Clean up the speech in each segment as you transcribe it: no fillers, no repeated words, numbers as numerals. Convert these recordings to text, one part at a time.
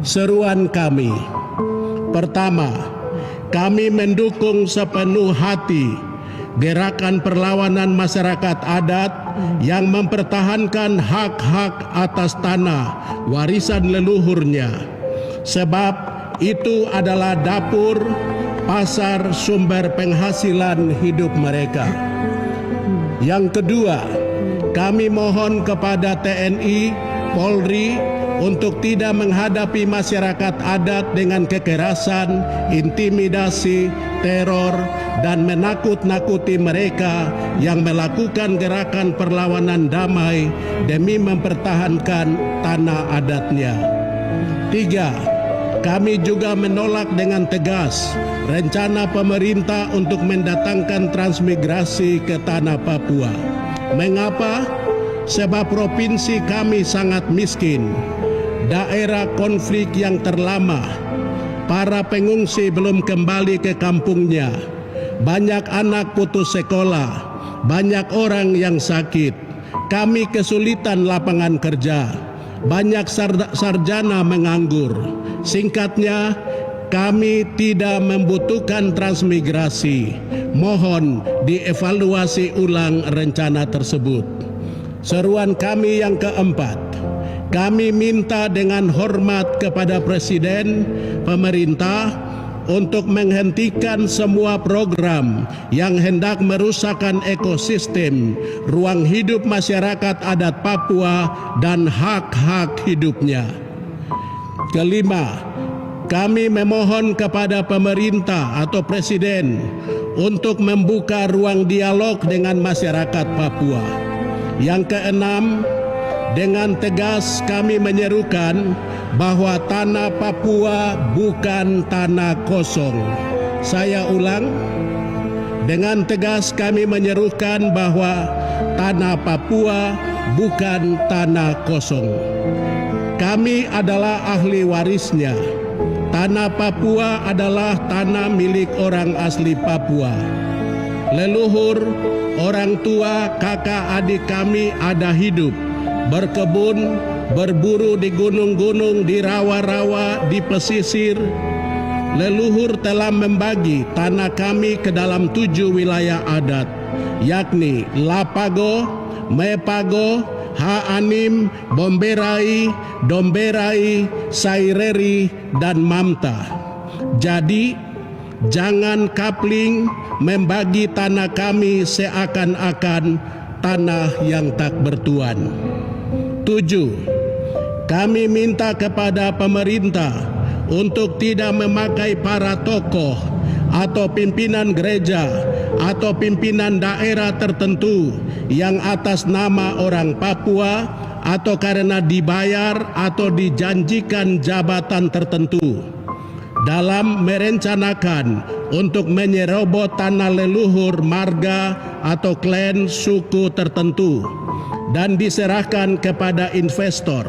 seruan kami. Pertama, kami mendukung sepenuh hati gerakan perlawanan masyarakat adat yang mempertahankan hak-hak atas tanah warisan leluhurnya, sebab itu adalah dapur, pasar, sumber penghasilan hidup mereka. Yang kedua, kami mohon kepada TNI, Polri untuk tidak menghadapi masyarakat adat dengan kekerasan, intimidasi, teror, dan menakut-nakuti mereka yang melakukan gerakan perlawanan damai demi mempertahankan tanah adatnya. Tiga, kami juga menolak dengan tegas rencana pemerintah untuk mendatangkan transmigrasi ke tanah Papua. Mengapa? Sebab provinsi kami sangat miskin, daerah konflik yang terlama, para pengungsi belum kembali ke kampungnya, banyak anak putus sekolah, banyak orang yang sakit, kami kesulitan lapangan kerja, banyak sarjana menganggur. Singkatnya, kami tidak membutuhkan transmigrasi. Mohon dievaluasi ulang rencana tersebut. Seruan kami yang keempat, kami minta dengan hormat kepada Presiden, pemerintah untuk menghentikan semua program yang hendak merusakkan ekosistem, ruang hidup masyarakat adat Papua dan hak-hak hidupnya. Kelima, kami memohon kepada pemerintah atau Presiden untuk membuka ruang dialog dengan masyarakat Papua. Yang keenam, dengan tegas kami menyerukan bahwa tanah Papua bukan tanah kosong. Saya ulang, dengan tegas kami menyerukan bahwa tanah Papua bukan tanah kosong. Kami adalah ahli warisnya. Tanah Papua adalah tanah milik orang asli Papua. Leluhur, orang tua, kakak adik kami ada hidup, berkebun, berburu di gunung-gunung, di rawa-rawa, di pesisir. Leluhur telah membagi tanah kami ke dalam 7 wilayah adat, yakni Lapago, Mepago, Haanim, Bomberai, Domberai, Saireri, dan Mamta. Jadi, jangan kapling membagi tanah kami seakan-akan tanah yang tak bertuan. 7. Kami minta kepada pemerintah untuk tidak memakai para tokoh atau pimpinan gereja atau pimpinan daerah tertentu yang atas nama orang Papua atau karena dibayar atau dijanjikan jabatan tertentu dalam merencanakan untuk menyerobot tanah leluhur marga atau klan suku tertentu dan diserahkan kepada investor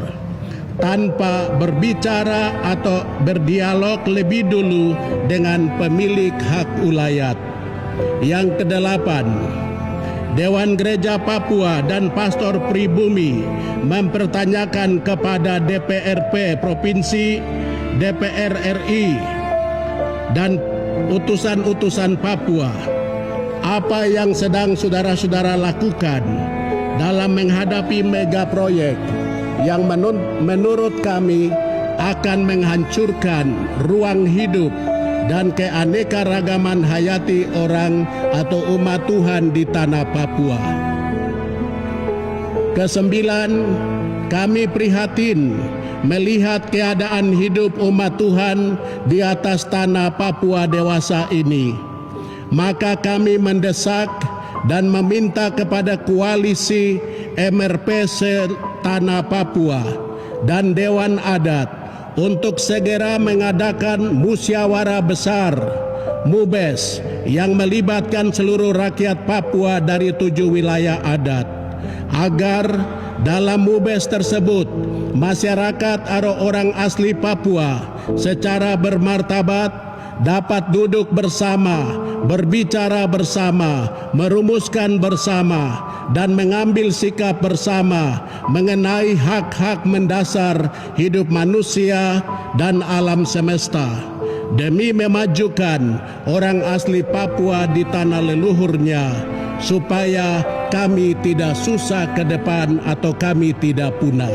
tanpa berbicara atau berdialog lebih dulu dengan pemilik hak ulayat. Yang kedelapan, Dewan Gereja Papua dan Pastor Pribumi mempertanyakan kepada DPRP Provinsi, DPR RI, dan utusan-utusan Papua, apa yang sedang saudara-saudara lakukan dalam menghadapi mega proyek yang menurut kami akan menghancurkan ruang hidup dan keanekaragaman hayati orang atau umat Tuhan di tanah Papua. Kesembilan, kami prihatin melihat keadaan hidup umat Tuhan di atas tanah Papua dewasa ini. Maka kami mendesak dan meminta kepada koalisi MRPC Tanah Papua dan Dewan Adat untuk segera mengadakan musyawarah besar MUBES yang melibatkan seluruh rakyat Papua dari 7 wilayah adat, agar dalam MUBES tersebut masyarakat atau orang asli Papua secara bermartabat dapat duduk bersama, berbicara bersama, merumuskan bersama, dan mengambil sikap bersama mengenai hak-hak mendasar hidup manusia dan alam semesta, demi memajukan orang asli Papua di tanah leluhurnya, supaya kami tidak susah ke depan atau kami tidak punah.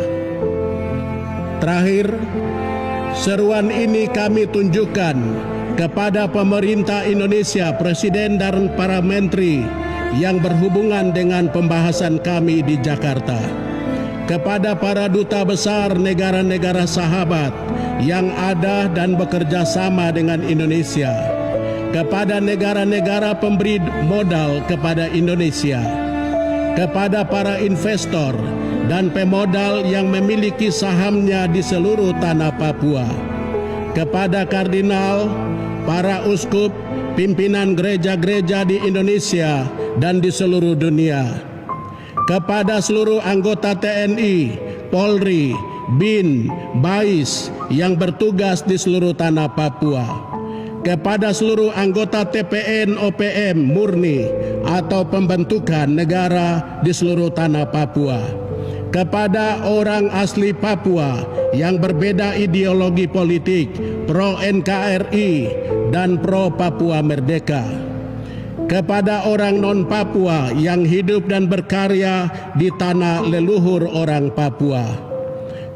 Terakhir, seruan ini kami tunjukkan kepada pemerintah Indonesia, Presiden dan para menteri yang berhubungan dengan pembahasan kami di Jakarta, kepada para duta besar negara-negara sahabat yang ada dan bekerja sama dengan Indonesia, kepada negara-negara pemberi modal kepada Indonesia, kepada para investor dan pemodal yang memiliki sahamnya di seluruh tanah Papua, kepada kardinal, para uskup, pimpinan gereja-gereja di Indonesia dan di seluruh dunia, kepada seluruh anggota TNI, Polri, BIN, BAIS yang bertugas di seluruh tanah Papua, kepada seluruh anggota TPN OPM murni atau pembentukan negara di seluruh tanah Papua, kepada orang asli Papua yang berbeda ideologi politik, pro NKRI dan pro Papua Merdeka, kepada orang non-Papua yang hidup dan berkarya di tanah leluhur orang Papua,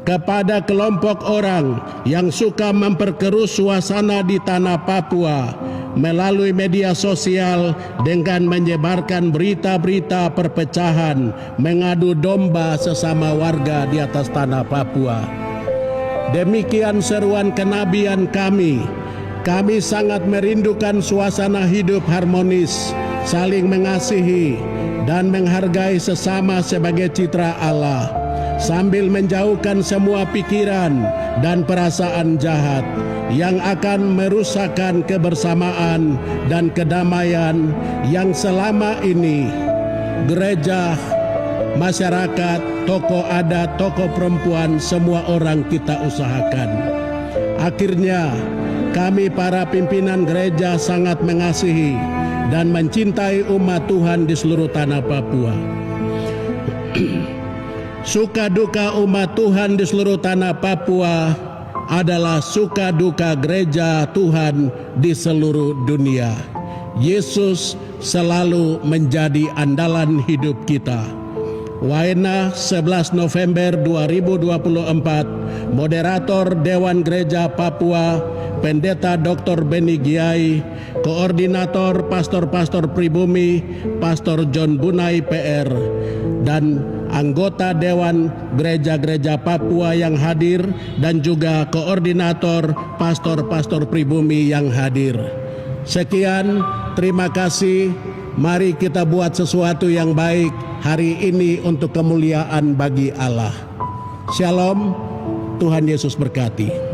kepada kelompok orang yang suka memperkeruh suasana di tanah Papua melalui media sosial dengan menyebarkan berita-berita perpecahan, mengadu domba sesama warga di atas tanah Papua. Demikian seruan kenabian kami. Kami sangat merindukan suasana hidup harmonis, saling mengasihi, dan menghargai sesama sebagai citra Allah, sambil menjauhkan semua pikiran dan perasaan jahat yang akan merusakkan kebersamaan dan kedamaian yang selama ini gereja, masyarakat, tokoh adat, tokoh perempuan, semua orang kita usahakan. Akhirnya, kami para pimpinan gereja sangat mengasihi dan mencintai umat Tuhan di seluruh tanah Papua. Suka duka umat Tuhan di seluruh tanah Papua adalah suka duka gereja Tuhan di seluruh dunia. Yesus selalu menjadi andalan hidup kita. Waena 11 November 2024, Moderator Dewan Gereja Papua, Pendeta Dr. Beni Giai, Koordinator Pastor-Pastor Pribumi, Pastor John Bunai PR, dan anggota Dewan Gereja-Gereja Papua yang hadir, dan juga Koordinator Pastor-Pastor Pribumi yang hadir. Sekian, terima kasih. Mari kita buat sesuatu yang baik hari ini untuk kemuliaan bagi Allah. Shalom, Tuhan Yesus berkati.